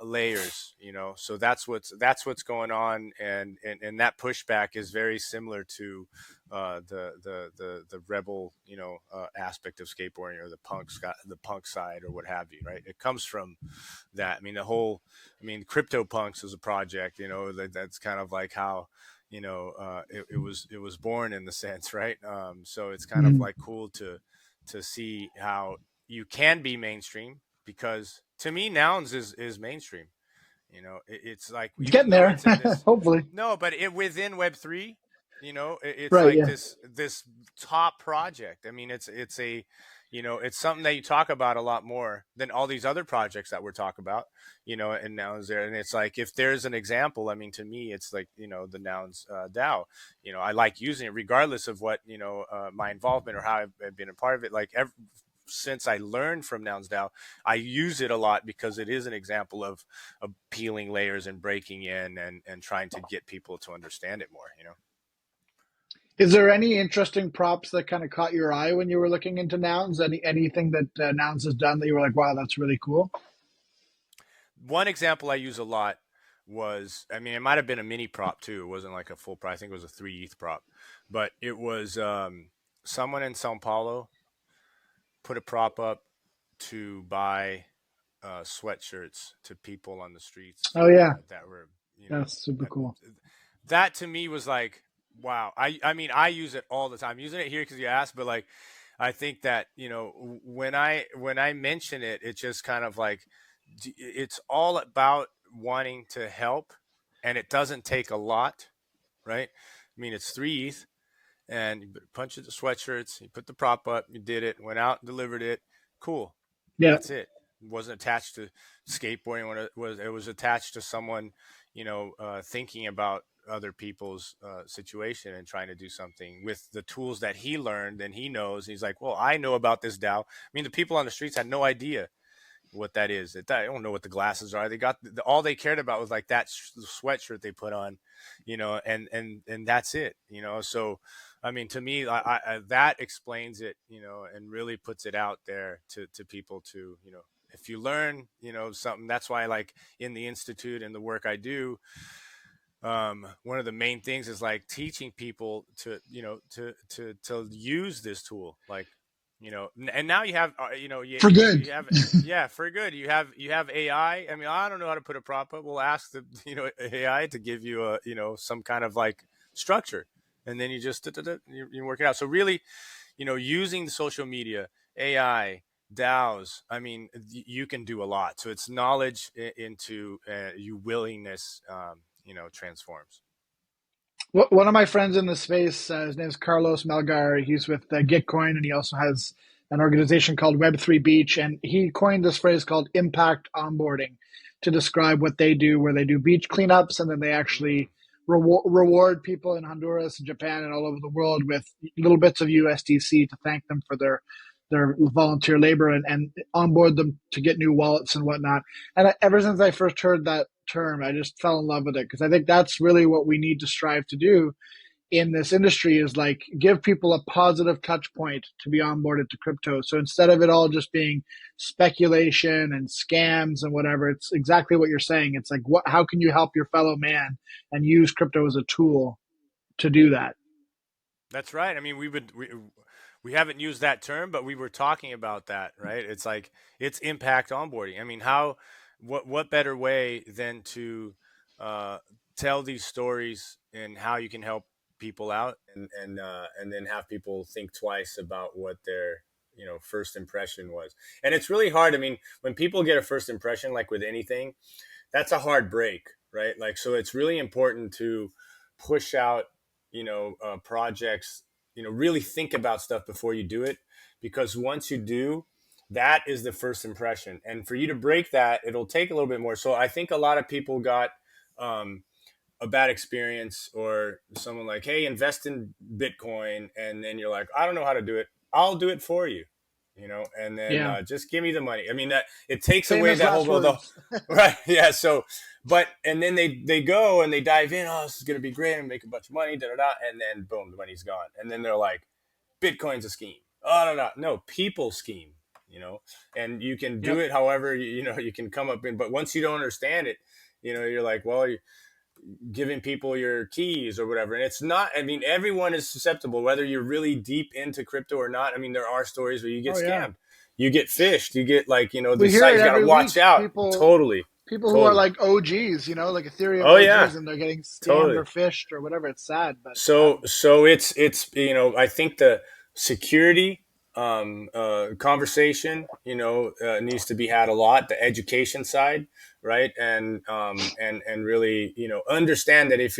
layers, so that's what's going on, and that pushback is very similar to the rebel aspect of skateboarding, or the punk side, or what have you, right? It comes from that. I mean, Crypto Punks is a project, that's kind of like how it was born in the sense, right? So it's kind of Mhm. like cool to see how you can be mainstream, because to me Nouns is mainstream. It's like, It's even getting though there. it's in this, Hopefully, no, but within Web3, it's right? like Yeah, this top project. I mean, it's a, it's something that you talk about a lot more than all these other projects that we're talking about, and Nouns there. And it's like, if there's an example, I mean, to me, it's like, the Nouns DAO. I like using it regardless of what, my involvement or how I've been a part of it. Like, since I learned from Nouns DAO, I use it a lot because it is an example of peeling layers and breaking in and trying to get people to understand it more. is there any interesting props that kind of caught your eye when you were looking into Nouns? Anything that Nouns has done that you were like, wow, that's really cool? One example I use a lot was, I mean, it might have been a mini prop too. It wasn't like a full prop. I think it was a 3 ETH prop, but it was someone in Sao Paulo put a prop up to buy sweatshirts to people on the streets Oh yeah, that were, you know, that's super uh, cool. that to me was like, wow. I mean, I use it all the time. I'm using it here because you asked, but like, I think that, when I mention it, it just kind of like, it's all about wanting to help, and it doesn't take a lot, right? I mean, it's 3 ETH, and you punch it the sweatshirts, you put the prop up, you did it, went out, delivered it, cool. Yeah, That's it. It wasn't attached to skateboarding. When it was attached to someone, thinking about other people's situation and trying to do something with the tools that he learned and he knows. He's like, well, I know about this DAO. I mean, the people on the streets had no idea, what that is. I don't know what the glasses are. They got all they cared about was like that sweatshirt they put on, and that's it. So I mean, to me, that explains it, and really puts it out there to people to, if you learn, something. That's why, like in the institute and the work I do, one of the main things is like teaching people to, to use this tool, like, and now you have, For good. you have, yeah, for good. You have AI. I mean, I don't know how to put a prop up. We'll ask the, AI to give you a, some kind of like structure, and then you just, you work it out. So really, using the social media, AI, DAOs, I mean, you can do a lot. So it's knowledge into you willingness, transforms. One of my friends in the space, his name is Carlos Melgar. He's with Gitcoin, and he also has an organization called Web3 Beach. And he coined this phrase called impact onboarding to describe what they do, where they do beach cleanups, and then they actually reward people in Honduras and Japan and all over the world with little bits of USDC to thank them for their volunteer labor, and onboard them to get new wallets and whatnot. And ever since I first heard that term, I just fell in love with it, because I think that's really what we need to strive to do in this industry, is like give people a positive touch point to be onboarded to crypto. So instead of it all just being speculation and scams and whatever, it's exactly what you're saying. It's like, how can you help your fellow man and use crypto as a tool to do that? That's right. I mean, we haven't used that term, but we were talking about that, right? It's like, it's impact onboarding. I mean, what better way than to tell these stories and how you can help people out, and then have people think twice about what their, first impression was. And it's really hard. I mean, when people get a first impression, like with anything, that's a hard break, right? Like, so it's really important to push out, projects, really think about stuff before you do it, because once you do, that is the first impression. And for you to break that, it'll take a little bit more. So I think a lot of people got a bad experience, or someone like, hey, invest in Bitcoin. And then you're like, I don't know how to do it. I'll do it for you, and then Yeah. just give me the money. I mean, that it takes away Famous that last whole, words. right. Yeah. So, and then they go and they dive in. Oh, this is going to be great. And make a bunch of money, da, da, da. And then boom, the money's gone. And then they're like, Bitcoin's a scheme. Oh, no, people scheme, and you can do it however, you can come up in, but once you don't understand it, you're like, well, you're giving people your keys or whatever. And it's not, I mean, everyone is susceptible, whether you're really deep into crypto or not. I mean, there are stories where you get scammed, you get fished, you get like, We the hear site, it you got to every watch week. out. People Totally. who are like OGs, like Ethereum Oh yeah, OGs, and they're getting scammed totally. or fished or whatever. It's sad, but So it's I think the security conversation needs to be had a lot. The education side, right, and really understand that if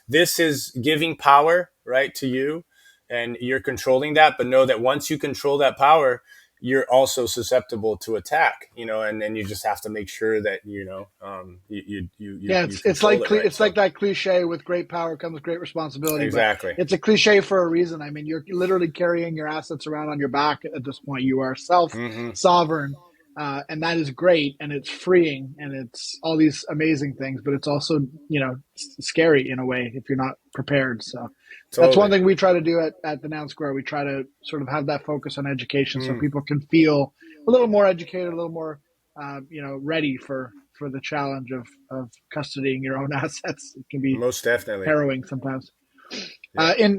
this is giving power, right, to you, and you're controlling that, but know that once you control that power, you're also susceptible to attack, and then you just have to make sure that yeah, you it's control like it right. it's like that cliche, with great power comes great responsibility. Exactly. But it's a cliche for a reason. I mean, you're literally carrying your assets around on your back at this point. You are self sovereign, and that is great, and it's freeing, and it's all these amazing things. But it's also scary in a way if you're not prepared. So that's one Totally. thing we try to do at the Noun Square. We try to sort of have that focus on education, so people can feel a little more educated, a little more ready for the challenge of custodying your own assets. It can be Most definitely. harrowing sometimes. Yeah.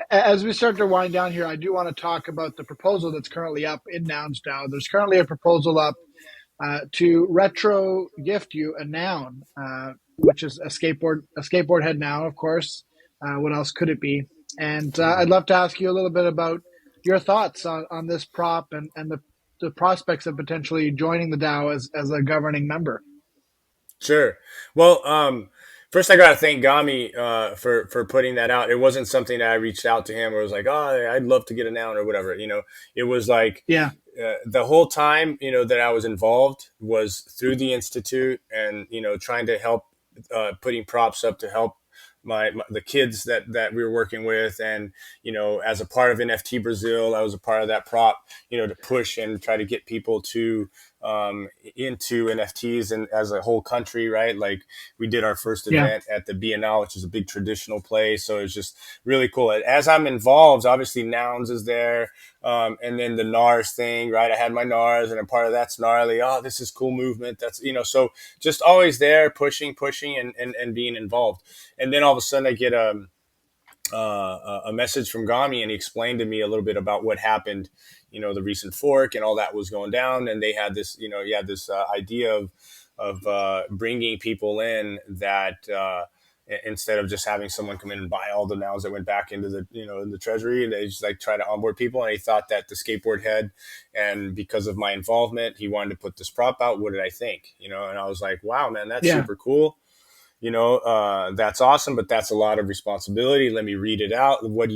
As we start to wind down here, I do want to talk about the proposal that's currently up in Nouns DAO. There's currently a proposal up to retro gift you a noun, which is a skateboard head noun, of course. What else could it be? And I'd love to ask you a little bit about your thoughts on this prop, and the prospects of potentially joining the DAO as a governing member. Sure. Well, first I got to thank Gami for putting that out. It wasn't something that I reached out to him or was like, oh, I'd love to get a noun or whatever. It was like, the whole time, that I was involved was through the Institute, and, trying to help, putting props up to help the kids that we were working with. And, as a part of NFT Brazil, I was a part of that prop, to push and try to get people to into NFTs and as a whole country, right? Like we did our first Yeah. event at the Biennale, which is a big traditional place. So it's just really cool. As I'm involved, obviously Nouns is there. And then the Gnars thing, right? I had my Gnars and a part of that's gnarly. Oh, this is cool movement. That's, so just always there pushing, and being involved. And then all of a sudden I get a message from Gami, and he explained to me a little bit about what happened, the recent fork and all that was going down. And they had this, he had this idea of bringing people in that instead of just having someone come in and buy all the nouns that went back into the, in the treasury, and they just like try to onboard people. And he thought that the skateboard head, and because of my involvement, he wanted to put this prop out. What did I think? And I was like, wow, man, that's Yeah. super cool. That's awesome, but that's a lot of responsibility. Let me read it out. What do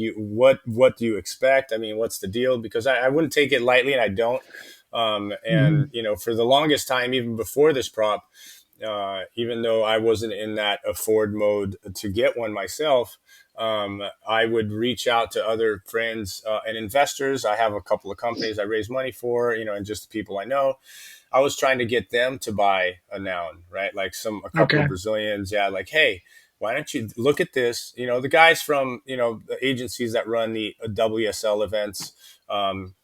you expect? I mean, what's the deal? Because I wouldn't take it lightly, and I don't. And for the longest time, even before this prop, even though I wasn't in that afford mode to get one myself, I would reach out to other friends and investors. I have a couple of companies I raise money for, and just the people I know. I was trying to get them to buy a noun, right? Like a couple of Okay. Brazilians. Yeah. Like, hey, why don't you look at this? The guys from, the agencies that run the WSL events,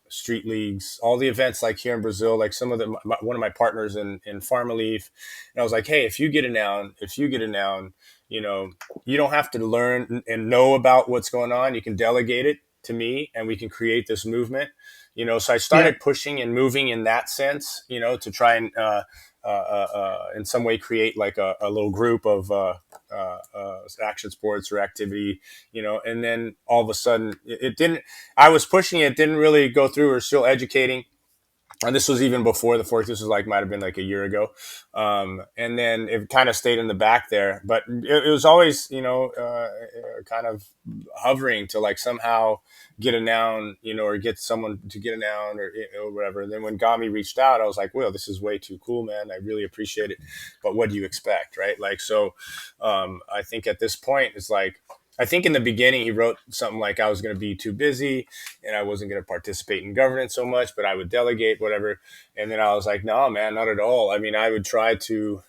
street leagues, all the events like here in Brazil, like some of them, one of my partners in Pharmaleaf. And I was like, hey, if you get a noun, you don't have to learn and know about what's going on. You can delegate it to me and we can create this movement. So I Yeah. started pushing and moving in that sense, to try and in some way create like a little group of action sports or activity, and then all of a sudden it didn't, I was pushing it, didn't really go through, or still educating. And this was even before the fork. This was like, might have been like a year ago. And then it kind of stayed in the back there, but it was always, kind of hovering to like somehow get a noun, or get someone to get a noun or whatever. And then when Gami reached out, I was like, well, this is way too cool, man. I really appreciate it. But what do you expect? Right. Like, so I think at this point it's like, I think in the beginning he wrote something like I was going to be too busy and I wasn't going to participate in governance so much, but I would delegate whatever. And then I was like, no, man, not at all. I mean, I would try to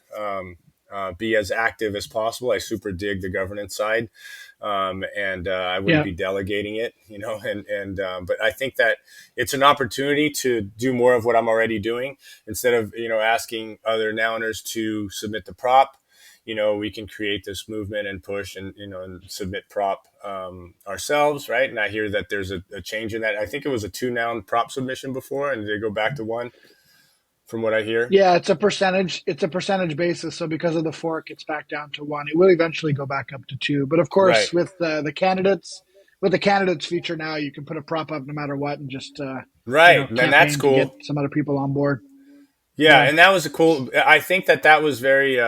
be as active as possible. I super dig the governance side. And I wouldn't Yeah. be delegating it, but I think that it's an opportunity to do more of what I'm already doing instead of, asking other nouners to submit the prop. We can create this movement and push and submit prop ourselves, right? And I hear that there's a change in that. I think it was a 2 noun prop submission before, and they go back to 1, from what I hear. Yeah, it's a percentage. It's a percentage basis. So because of the fork, it's back down to 1. It will eventually go back up to 2. But of Right, course, with the candidates feature now, you can put a prop up no matter what, and just right, man, that's campaign to get cool. some other people on board. Yeah, Yeah. and that was a cool. I think that was very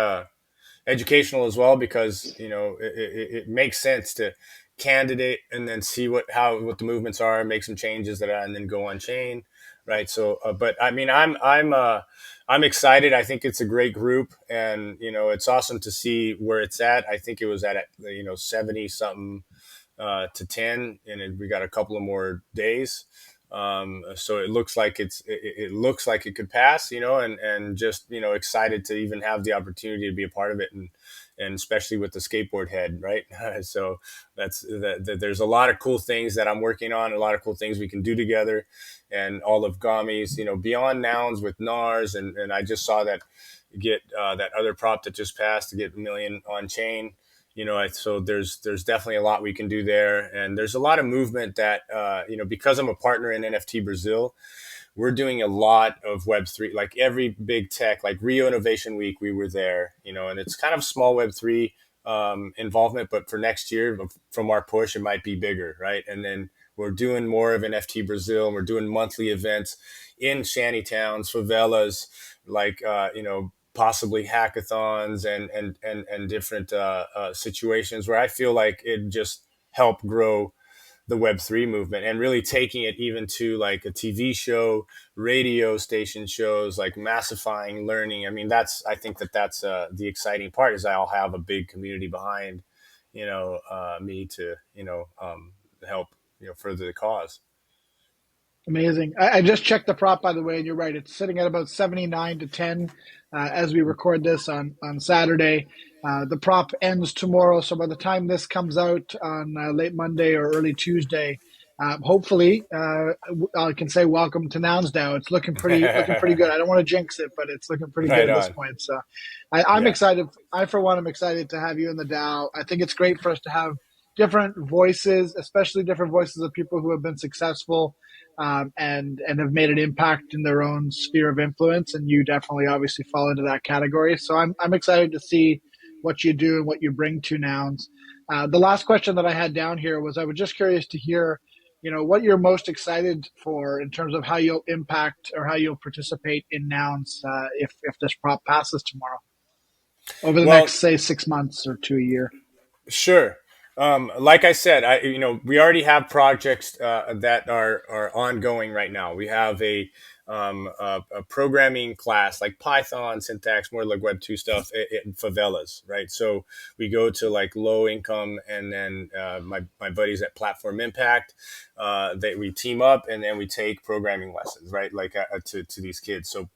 educational as well, because it makes sense to candidate and then see what the movements are, make some changes and then go on chain, right? So but I mean, I'm excited. I think it's a great group, and it's awesome to see where it's at. I think it was at 70 something to 10, and we got a couple of more days. So it looks like it looks like it could pass, and just, excited to even have the opportunity to be a part of it. And especially with the skateboard head, right? So there's a lot of cool things that I'm working on, a lot of cool things we can do together, and all of Gami's, beyond nouns with Gnars. And I just saw that get that other prop that just passed to get a million on chain. So there's definitely a lot we can do there, and there's a lot of movement that because I'm a partner in NFT Brazil, we're doing a lot of Web3, like every big tech, like Rio Innovation Week, we were there, and it's kind of small Web3 involvement, but for next year, from our push, it might be bigger, right? And then we're doing more of NFT Brazil, and we're doing monthly events in shanty towns, favelas, like possibly hackathons and different situations where I feel like it just helped grow the Web3 movement, and really taking it even to like a TV show, radio station shows, like massifying learning. I mean, I think that's the exciting part, is I'll have a big community behind, me to, help, further the cause. Amazing. I just checked the prop, by the way, and you're right. It's sitting at about 79 to 10 as we record this on Saturday. The prop ends tomorrow, so by the time this comes out on late Monday or early Tuesday, hopefully I can say welcome to Nouns DAO. It's looking pretty good. I don't want to jinx it, but it's looking pretty good Right at this on. point. So I'm Yeah. excited. I, for one, am excited to have you in the DAO. I think it's great for us to have different voices, especially different voices of people who have been successful and have made an impact in their own sphere of influence. And you definitely, obviously, fall into that category. So I'm excited to see what you do and what you bring to Nouns. The last question that I had down here was I was just curious to hear, what you're most excited for in terms of how you'll impact or how you'll participate in Nouns if this prop passes tomorrow over the Well, next, say, 6 months or to a year. sure. Like I said, we already have projects that are ongoing right now. We have a programming class like Python, syntax, more like Web 2 stuff in favelas, right? So we go to like low income, and then my buddies at Platform Impact, we team up, and then we take programming lessons, right? Like to these kids. So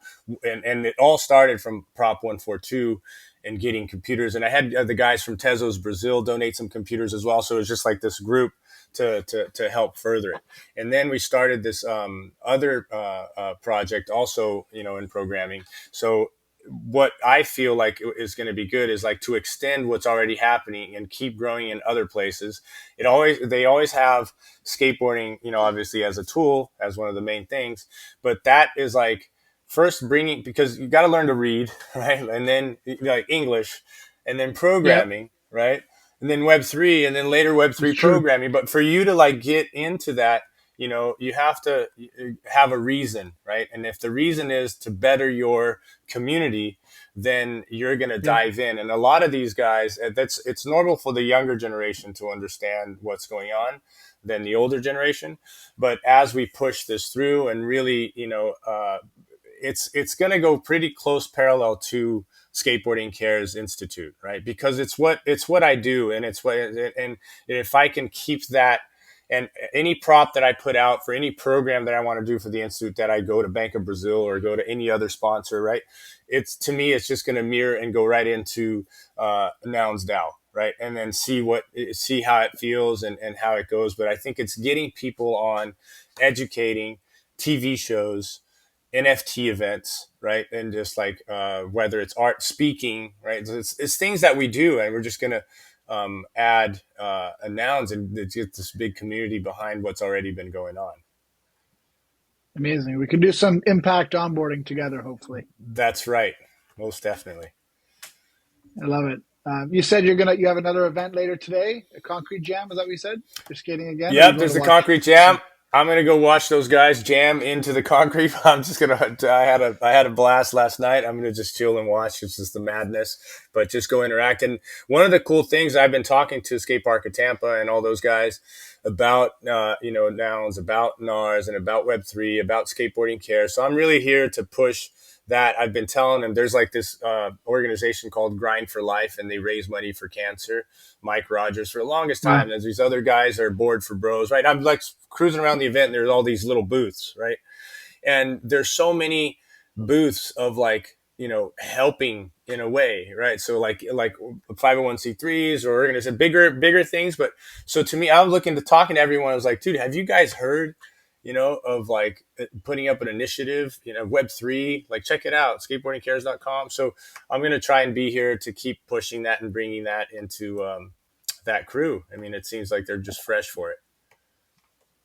and it all started from Prop 142 and getting computers. And I had the guys from Tezos Brazil donate some computers as well. So it was just like this group to help further it. And then we started this other project also, in programming. So what I feel like is going to be good is like to extend what's already happening and keep growing in other places. They always have skateboarding, obviously as a tool, as one of the main things, but that is like, first bringing, because you got to learn to read, right? And then like English, and then Yep, programming, right? And then Web3, and then later it's Web3 true. programming. But for you to like get into that, you have to have a reason, right? And if the reason is to better your community, then you're going to Yep. dive in. And a lot of these guys, it's normal for the younger generation to understand what's going on than the older generation. But as we push this through and really, it's going to go pretty close parallel to Skateboarding Cares Institute, right? Because it's what I do, and and if I can keep that, and any prop that I put out for any program that I want to do for the institute, that I go to Bank of Brazil or go to any other sponsor, right? It's, to me, it's just going to mirror and go right into Nouns DAO, right? And then see how it feels and how it goes. But I think it's getting people on, educating, TV shows, NFT events, right? And just like whether it's art, speaking, right? It's things that we do, and we're just gonna add a Nouns and get this big community behind what's already been going on. Amazing. We can do some impact onboarding together, hopefully. That's right, most definitely. I love it. You said you have another event later today, a concrete jam. Is that what you said? You're skating again, or are you Yep, going there's to the watch? concrete jam. I'm gonna go watch those guys jam into the concrete. I'm just gonna. I had a blast last night. I'm gonna just chill and watch. It's just the madness, but just go interact. And one of the cool things, I've been talking to Skate Park of Tampa and all those guys about Nouns, about Gnars, and about Web3, about skateboarding care. So I'm really here to push that. I've been telling them there's like this organization called Grind for Life, and they raise money for cancer. Mike Rogers, for the longest Wow. time, as these other guys are bored for bros, right? I'm like cruising around the event, and there's all these little booths, right? And there's so many booths of like, helping in a way, right? So like 501c3s or organizations, bigger things. But so to me, I'm looking to talking to everyone. I was like, dude, have you guys heard, of like putting up an initiative, Web3, like check it out, skateboardingcares.com. So I'm going to try and be here to keep pushing that and bringing that into that crew. I mean, it seems like they're just fresh for it.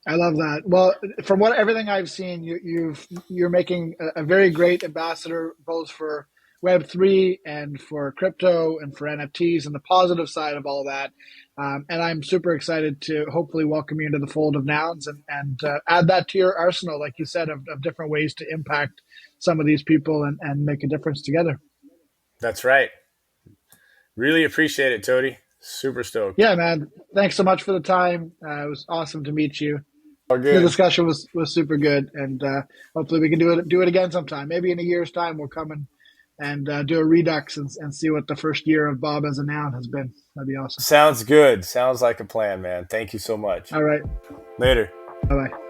I love that. Well, from everything I've seen, you're making a very great ambassador both for Web3 and for crypto and for NFTs and the positive side of all that. And I'm super excited to hopefully welcome you into the fold of Nouns and add that to your arsenal, like you said, of different ways to impact some of these people and make a difference together. That's right. Really appreciate it, Toady. Super stoked. Yeah, man. Thanks so much for the time. It was awesome to meet you. All The good. discussion was super good, and hopefully we can do it again sometime. Maybe in a year's time we'll come and do a redux and see what the first year of Bob as a noun has been. That'd be awesome. Sounds good. Sounds like a plan, man. Thank you so much. All right, Later. bye bye.